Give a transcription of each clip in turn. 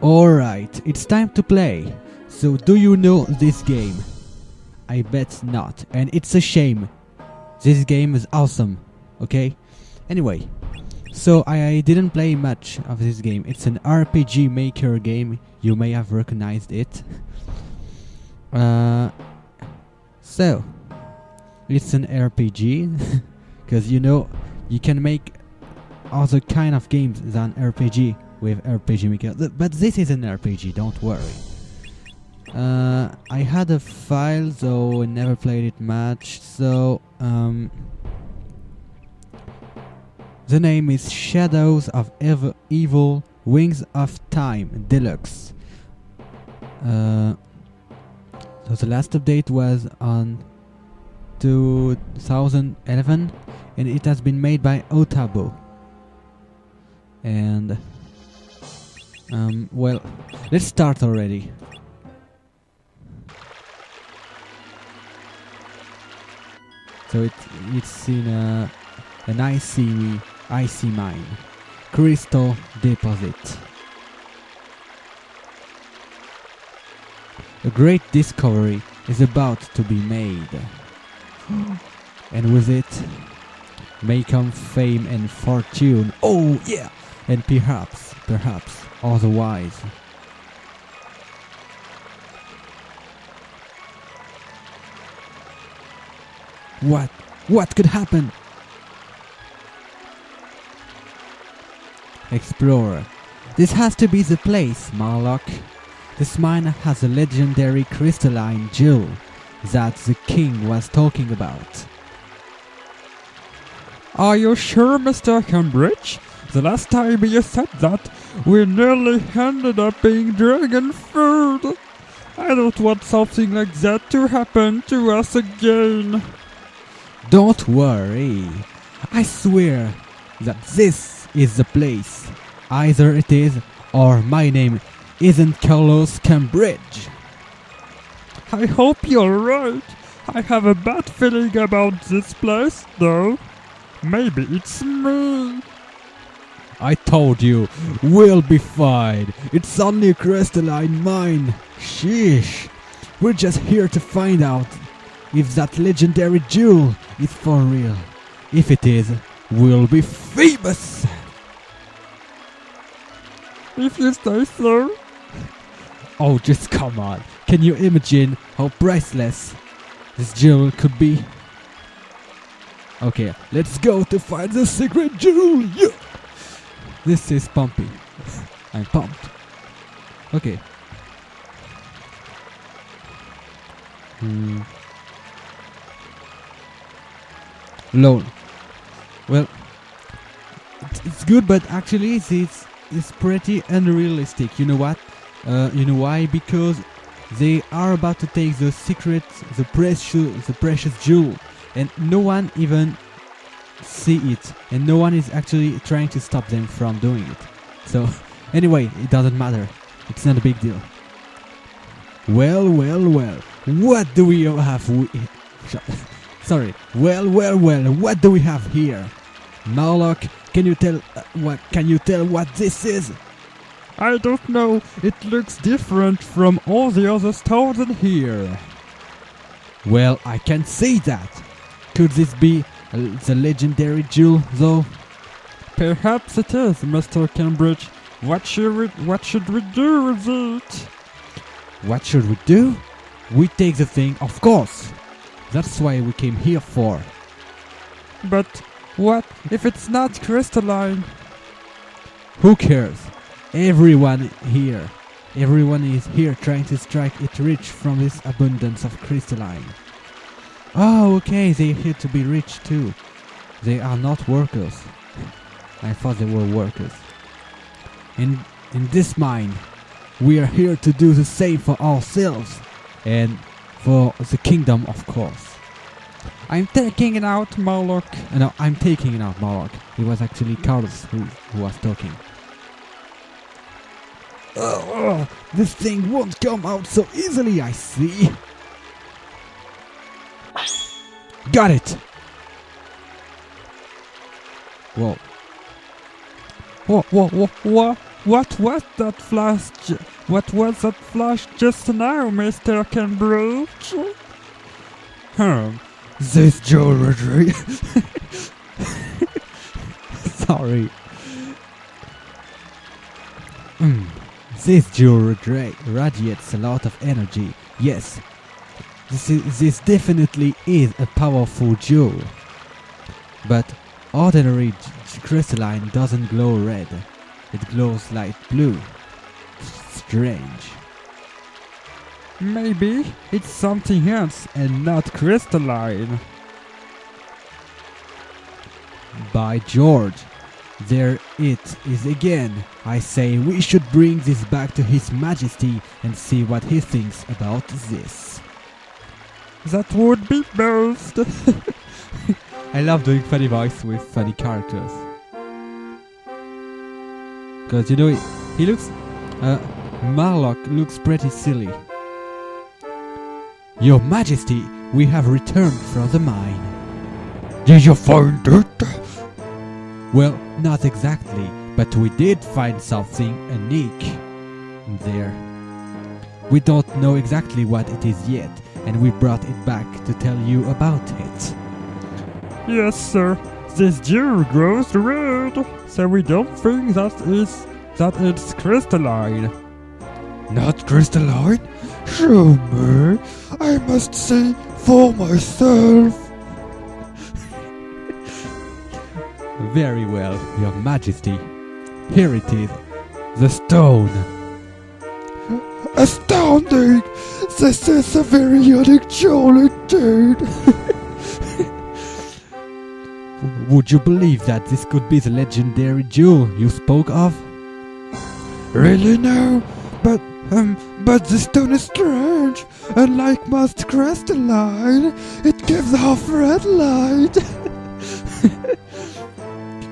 Alright, it's time to play. So do you know this game? I bet not, and it's a shame. This game is awesome, okay? Anyway, so I didn't play much of this game. It's an RPG maker game. You may have recognized it. So it's an RPG because you know you can make other kind of games than RPG with RPG maker, but this is an RPG, don't worry. I had a file though I never played it much, so the name is Shadows of Evil Wings of Time Deluxe. So the last update was on 2011 and it has been made by Otabo. And well, let's start already. So it's in an icy mine, crystal deposit. A great discovery is about to be made, and with it may come fame and fortune. Oh yeah, and perhaps otherwise. What could happen? Explorer. This has to be the place, Marlock. This mine has a legendary crystalline jewel that the king was talking about. Are you sure, Mr. Cambridge? The last time you said that, we nearly ended up being dragon food. I don't want something like that to happen to us again. Don't worry. I swear that this is the place. Either it is, or my name isn't Carlos Cambridge. I hope you're right. I have a bad feeling about this place, though. Maybe it's me. I told you, we'll be fine. It's only a crystalline mine. Sheesh. We're just here to find out if that legendary jewel is for real. If it is, we'll be famous. If you say so. Oh, just come on. Can you imagine how priceless this jewel could be? Okay, let's go to find the secret jewel. Yeah. This is pumpy. I'm pumped. Okay. Lol. Well, it's good, but actually it's pretty unrealistic. You know what? You know why? Because they are about to take the secret, the precious jewel, and no one even see it, and no one is actually trying to stop them from doing it. So anyway, it doesn't matter. It's not a big deal. Well. What do we have? Sorry. Well. What do we have here? Marlock, can you tell what this is? I don't know. It looks different from all the other stores in here. Well, I can see that. Could this be the legendary jewel, though? Perhaps it is, Mr. Cambridge. What should we do with it? What should we do? We take the thing, of course. That's why we came here for. But what if it's not crystalline? Who cares? Everyone is here trying to strike it rich from this abundance of crystalline. Oh, okay, they're here to be rich too. They are not workers. I thought they were workers. In this mine, we are here to do the same for ourselves and for the kingdom, of course. I'm taking it out, Marlock. No, I'm taking it out, Marlock. It was actually Carlos who was talking. This thing won't come out so easily, I see. Got it! Whoa. What? What was that flash? What was that flash just now, Mr. Cambridge? This jewelry. Sorry. This jewelry radiates a lot of energy. Yes, this definitely is a powerful jewel. But ordinary crystalline doesn't glow red. It glows light blue. Strange. Maybe it's something else and not crystalline. By George, there it is again. I say we should bring this back to His Majesty and see what he thinks about this. That would be best. I love doing funny voice with funny characters. Because you know, he looks... Marlock looks pretty silly. Your Majesty, we have returned from the mine. Did you find it? Well, not exactly, but we did find something unique there. We don't know exactly what it is yet, and we brought it back to tell you about it. Yes, sir. This jewel grows red, so we don't think that it's crystalline. Not crystalline? Show me. I must see for myself. Very well, Your Majesty. Here it is, the stone. Astounding! This is a very unique jewel indeed. Would you believe that this could be the legendary jewel you spoke of? Really no, but the stone is strange. Unlike most crystalline, it gives off red light.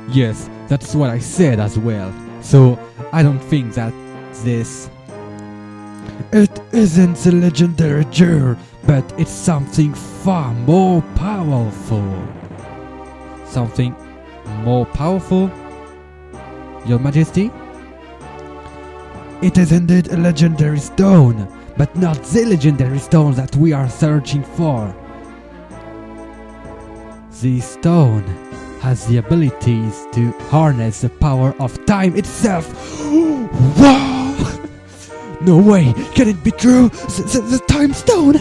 Yes, that's what I said as well. So, I don't think that this... It isn't the legendary jewel, but it's something far more powerful. Something more powerful? Your Majesty? It is indeed a legendary stone, but not the legendary stone that we are searching for. The stone has the abilities to harness the power of time itself. Wow! No way! Can it be true? The time stone?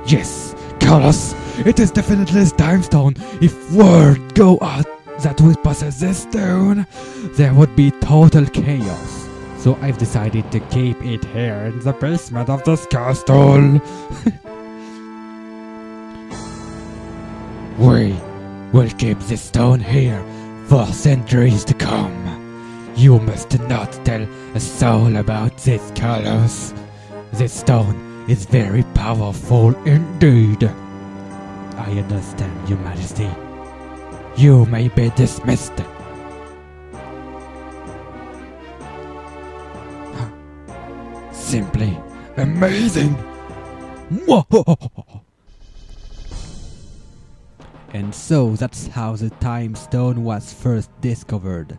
Yes, Carlos, it is definitely the time stone. If word go out that we possess this stone, there would be total chaos. So I've decided to keep it here in the basement of this castle. We will keep this stone here for centuries to come. You must not tell a soul about this, Carlos. This stone is very powerful indeed. I understand, Your Majesty. You may be dismissed. Simply amazing. And so that's how the time stone was first discovered.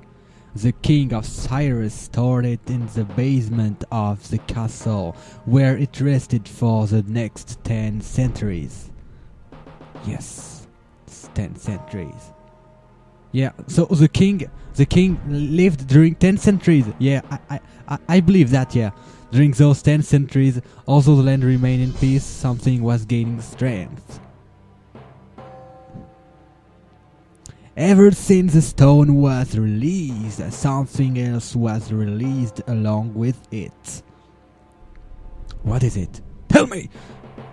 The king of Cyrus stored it in the basement of the castle, where it rested for the next 10 centuries. Yes, it's 10 centuries. Yeah, so the king lived during 10 centuries. Yeah, I believe that, yeah. During those 10 centuries, although the land remained in peace, something was gaining strength. Ever since the stone was released, something else was released along with it. What is it? Tell me!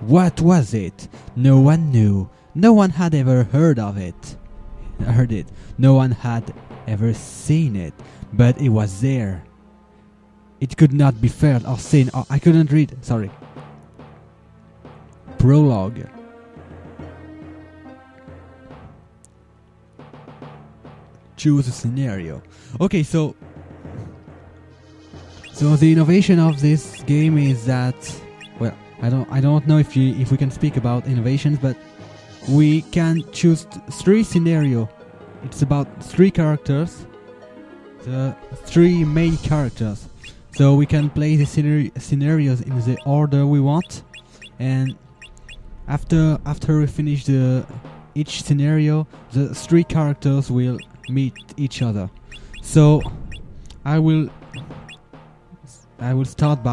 What was it? No one knew. No one had ever heard of it. No one had ever seen it, but it was there. It could not be felt or seen, or I couldn't read, sorry. Prologue. Choose a scenario. Okay, so the innovation of this game is that, well, I don't know if we can speak about innovations, but we can choose 3 scenarios. It's about 3 characters, the three main characters. So we can play the scenarios in the order we want, and after we finish each scenario, the three characters will meet each other. So I will start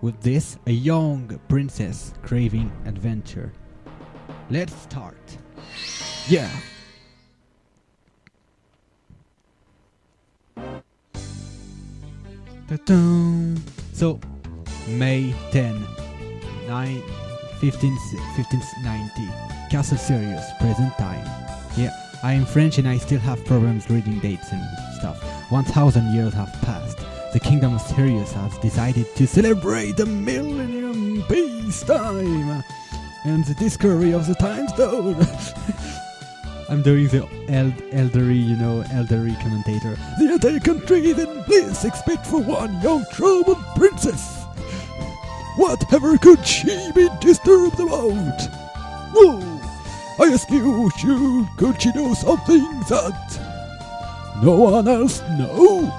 with this: a young princess craving adventure. Let's start. Yeah. Ta-dum. So May 10, 1590. Castle Sirius, present time. Yeah, I am French and I still have problems reading dates and stuff. 1,000 years have passed. The kingdom of Sirius has decided to celebrate the millennium peace time and the discovery of the time stone. I'm doing the elderly commentator. The entire country is in bliss except for one young troubled princess. Whatever could she be disturbed about? Whoa! I ask you, could she know something that no one else knows?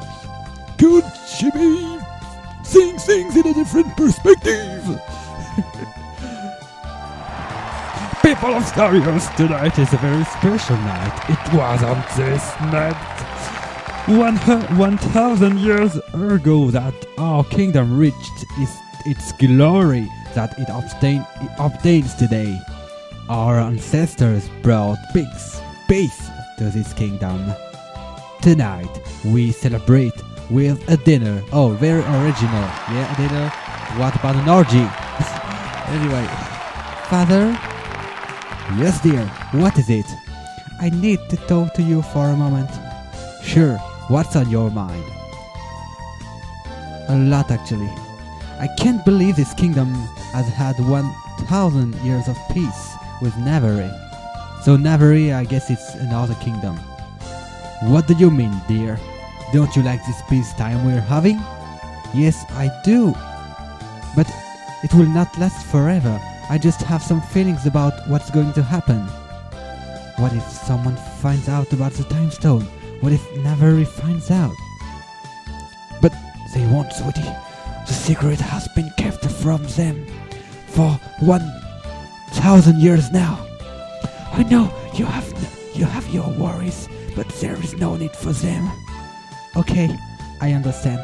Could she be seeing things in a different perspective? People of Sirius, tonight is a very special night. It was on this night 1,000 years ago that our kingdom reached its glory that it obtains today. Our ancestors brought peace to this kingdom. Tonight we celebrate with a dinner. Oh, very original. Yeah, a dinner. What about an orgy? Anyway, Father? Yes, dear. What is it? I need to talk to you for a moment. Sure. What's on your mind? A lot, actually. I can't believe this kingdom has had 1,000 years of peace with Navarre. So Navarre, I guess it's another kingdom. What do you mean, dear? Don't you like this peace time we're having? Yes, I do. But it will not last forever. I just have some feelings about what's going to happen. What if someone finds out about the time stone? What if Navarre finds out? But they won't, sweetie. The secret has been kept from them for 1,000 years now. I know you have your worries, but there is no need for them. Okay, I understand.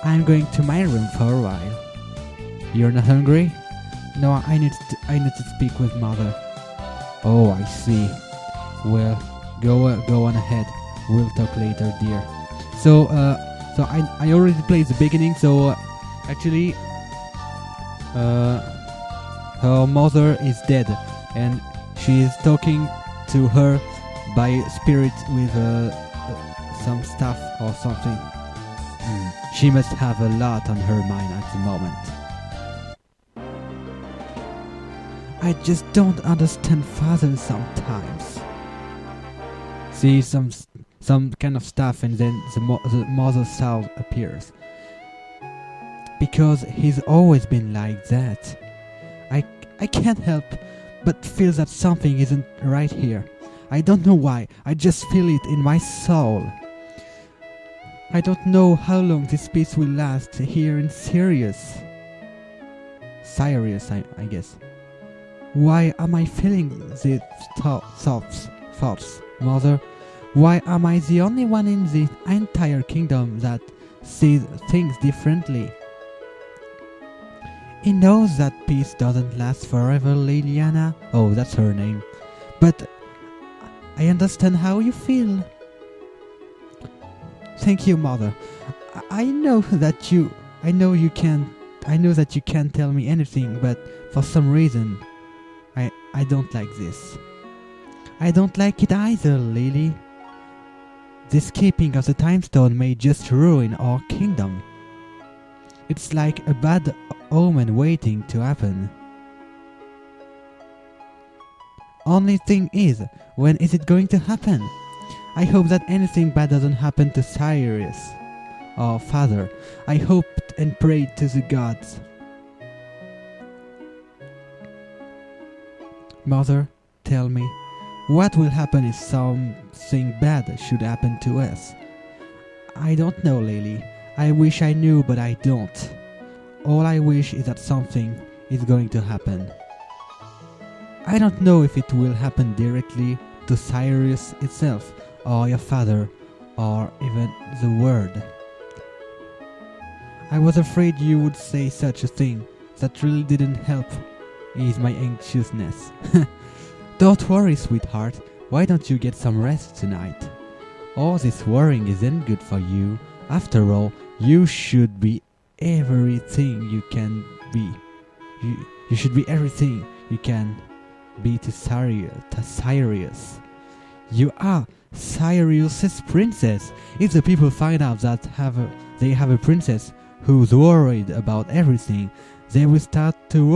I'm going to my room for a while. You're not hungry? No, I need to speak with Mother. Oh, I see. Well, go on ahead. We'll talk later, dear. So I already played the beginning. So actually, her mother is dead, and she is talking to her by spirit with some stuff or something. She must have a lot on her mind at the moment. I just don't understand Father sometimes. See some kind of stuff, and then the mother soul appears. Because he's always been like that. I can't help but feel that something isn't right here. I don't know why, I just feel it in my soul. I don't know how long this peace will last here in Sirius, I guess. Why am I feeling these thoughts, Mother? Why am I the only one in the entire kingdom that sees things differently? He knows that peace doesn't last forever, Liliana. Oh, that's her name. But I understand how you feel. Thank you, Mother. I know that you can't tell me anything, but for some reason I don't like this. I don't like it either, Lily. This keeping of the time stone may just ruin our kingdom. It's like a bad omen waiting to happen. Only thing is, when is it going to happen? I hope that anything bad doesn't happen to Sirius, our father. I hoped and prayed to the gods. Mother, tell me, what will happen if something bad should happen to us? I don't know, Lily. I wish I knew, but I don't. All I wish is that something is going to happen. I don't know if it will happen directly to Sirius itself, or your father, or even the world. I was afraid you would say such a thing. That really didn't help ease my anxiousness. Don't worry, sweetheart. Why don't you get some rest tonight? All this worrying isn't good for you. After all, you should be everything you can be. You should be everything you can be to Sirius. You are Sirius's princess. If the people find out that they have a princess who's worried about everything, they will start to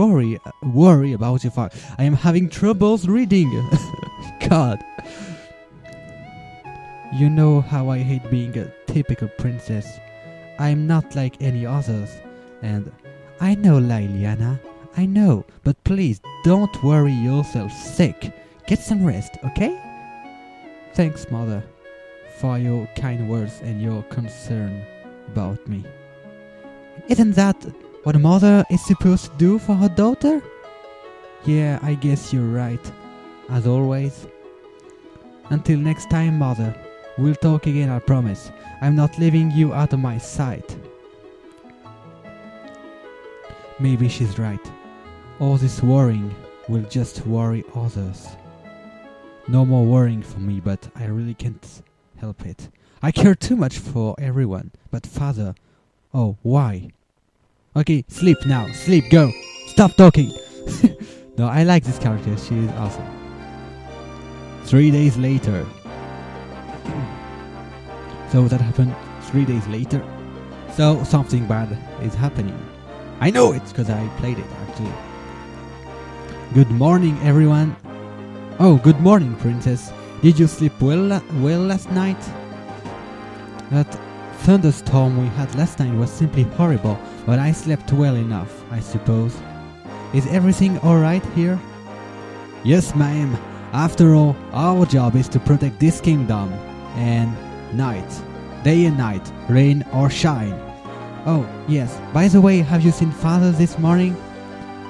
worry about your father. I am having troubles reading. God. You know how I hate being a typical princess. I'm not like any others. And I know, Liliana. I know. But please, don't worry yourself sick. Get some rest, okay? Thanks, Mother, for your kind words and your concern about me. Isn't that what a mother is supposed to do for her daughter? Yeah, I guess you're right. As always. Until next time, Mother. We'll talk again, I promise. I'm not leaving you out of my sight. Maybe she's right. All this worrying will just worry others. No more worrying for me, but I really can't help it. I care too much for everyone, but Father... Oh, why? Okay, sleep now. Sleep, go. Stop talking. No, I like this character. She is awesome. 3 days later. So that happened 3 days later. So something bad is happening. I know it because I played it actually. Good morning, everyone. Oh, good morning, princess. Did you sleep well last night? That thunderstorm we had last night was simply horrible, but I slept well enough, I suppose. Is everything alright here? Yes, ma'am. After all, our job is to protect this kingdom. And night. Day and night. Rain or shine. Oh, yes. By the way, have you seen Father this morning?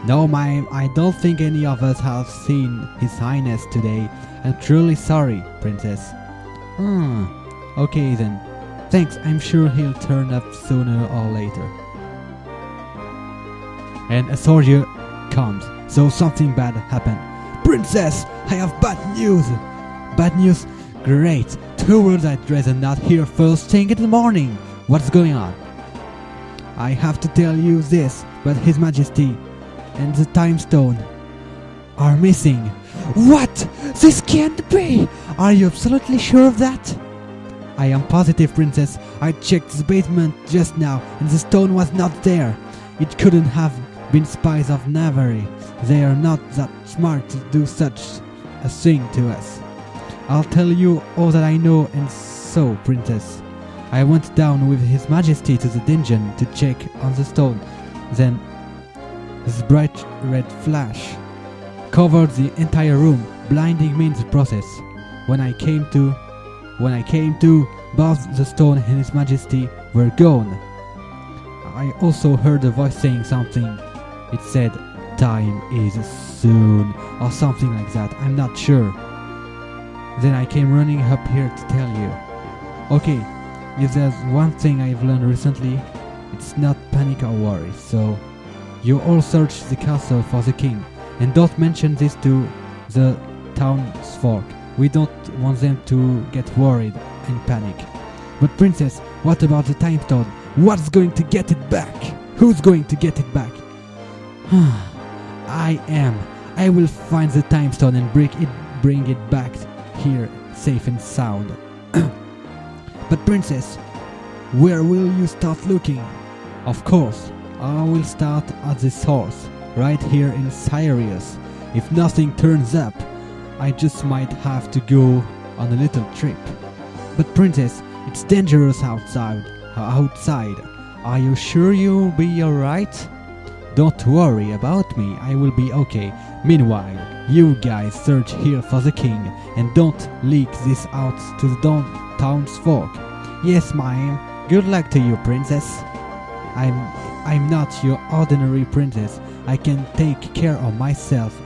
No, ma'am. I don't think any of us have seen His Highness today. I'm truly sorry, princess. Okay then. Thanks, I'm sure he'll turn up sooner or later. And a soldier comes, so something bad happened. Princess, I have bad news! Bad news? Great! 2 words I'd rather not hear first thing in the morning. What's going on? I have to tell you this, but His Majesty and the Time Stone are missing. What? This can't be! Are you absolutely sure of that? I am positive, princess. I checked the basement just now, and the stone was not there. It couldn't have been spies of Navarre. They are not that smart to do such a thing to us. I'll tell you all that I know, and so, princess. I went down with His Majesty to the dungeon to check on the stone. Then, this bright red flash covered the entire room, blinding me in the process. When I came to, both the stone and His Majesty were gone. I also heard a voice saying something. It said, "Time is soon," or something like that. I'm not sure. Then I came running up here to tell you. Okay, if there's one thing I've learned recently, it's not panic or worry. So, you all search the castle for the king, and don't mention this to the townsfolk. We don't want them to get worried and panic. But princess, what about the time stone? What's going to get it back? Who's going to get it back? I am. I will find the time stone and bring it back here safe and sound. But princess, where will you start looking? Of course, I will start at the source, right here in Sirius. If nothing turns up, I just might have to go on a little trip. But princess, it's dangerous outside. Are you sure you'll be alright? Don't worry about me, I will be okay. Meanwhile, you guys search here for the king and don't leak this out to the townsfolk. Yes, ma'am. Good luck to you, princess. I'm not your ordinary princess. I can take care of myself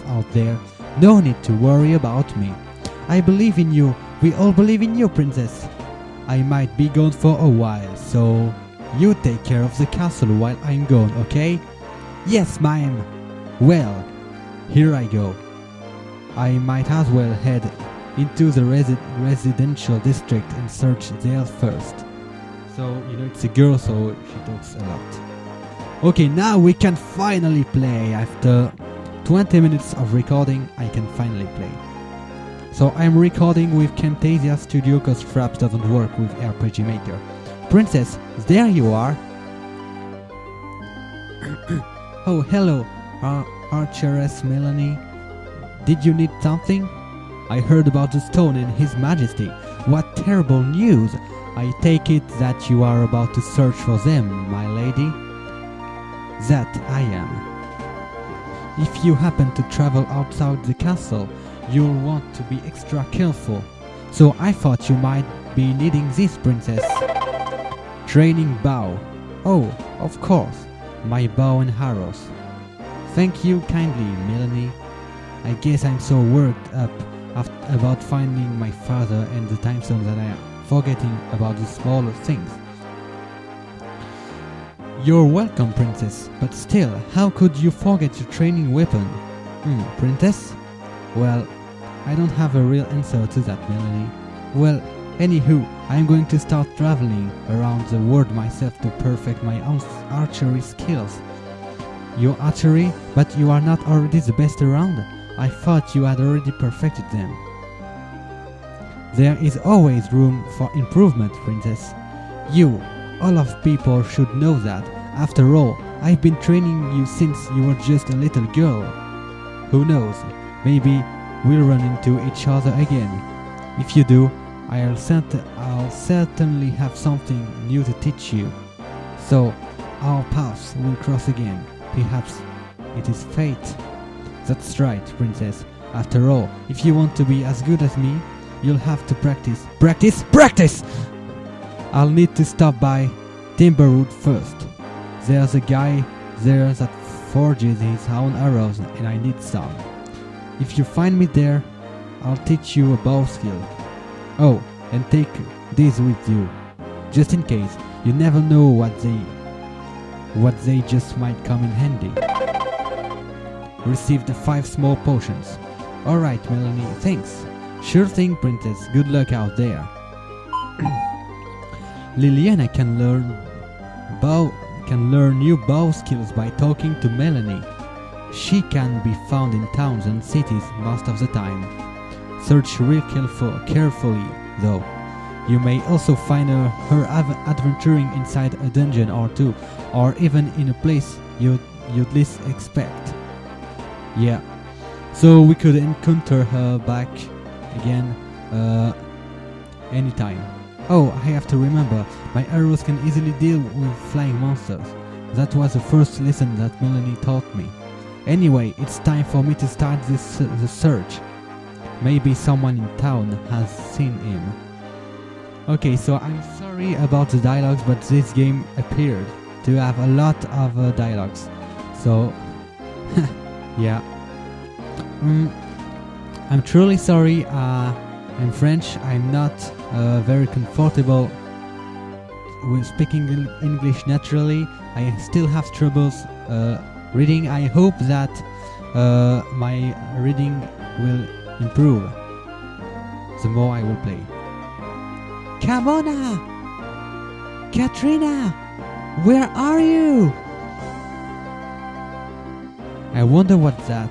out there. No need to worry about me. I believe in you. We all believe in you, princess. I might be gone for a while, so you take care of the castle while I'm gone, okay? Yes, ma'am. Well, here I go. I might as well head into the residential district and search there first. So, it's a girl, so she talks a lot. Okay, now we can finally play. After 20 minutes of recording, I can finally play. So I'm recording with Camtasia Studio because Fraps doesn't work with RPG Maker. Princess, there you are. Oh, hello, Archeress Melanie. Did you need something? I heard about the stone in His Majesty. What terrible news! I take it that you are about to search for them, my lady? That I am. If you happen to travel outside the castle, you'll want to be extra careful. So I thought you might be needing this, princess. Training bow. Oh, of course. My bow and arrows. Thank you kindly, Melanie. I guess I'm so worked up about finding my father and the time zone that I am forgetting about the smaller things. You're welcome, princess, but still, how could you forget your training weapon? Princess? Well, I don't have a real answer to that, Melanie. Well, anywho, I'm going to start traveling around the world myself to perfect my own archery skills. Your archery? But you are not already the best around? I thought you had already perfected them. There is always room for improvement, princess. You, all of people should know that. After all, I've been training you since you were just a little girl. Who knows, maybe we'll run into each other again. If you do, I'll certainly have something new to teach you. So, our paths will cross again. Perhaps it is fate. That's right, princess. After all, if you want to be as good as me, you'll have to practice. Practice? Practice! I'll need to stop by Timberwood first. There's a guy there that forges his own arrows and I need some. If you find me there, I'll teach you a bow skill. Oh, and take these with you, just in case. You never know what they just might come in handy. Receive the 5 small potions. Alright, Melanie, thanks. Sure thing, princess. Good luck out there. Liliana can learn new bow skills by talking to Melanie. She can be found in towns and cities most of the time. Search real carefully, though. You may also find her adventuring inside a dungeon or two, or even in a place you'd least expect. Yeah, so we could encounter her back again anytime. Oh, I have to remember, my arrows can easily deal with flying monsters. That was the first lesson that Melanie taught me. Anyway, it's time for me to start the search. Maybe someone in town has seen him. Okay, so I'm sorry about the dialogues, but this game appeared to have a lot of dialogues. So, yeah. I'm truly sorry. I'm French. I'm not very comfortable with speaking English naturally. I still have troubles reading. I hope that my reading will improve the more I will play. Camona! Katrina! Where are you? I wonder what that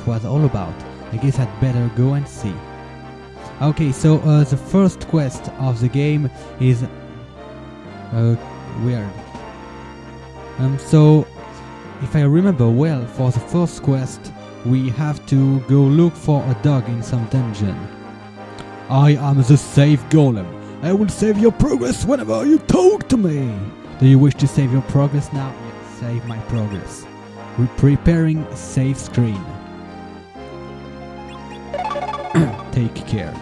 was all about. I guess I'd better go and see. Okay, so the first quest of the game is weird. So if I remember well, for the first quest we have to go look for a dog in some dungeon. I am the save golem. I will save your progress whenever you talk to me. Do you wish to save your progress now? Yes, save my progress. Preparing save screen. Take care.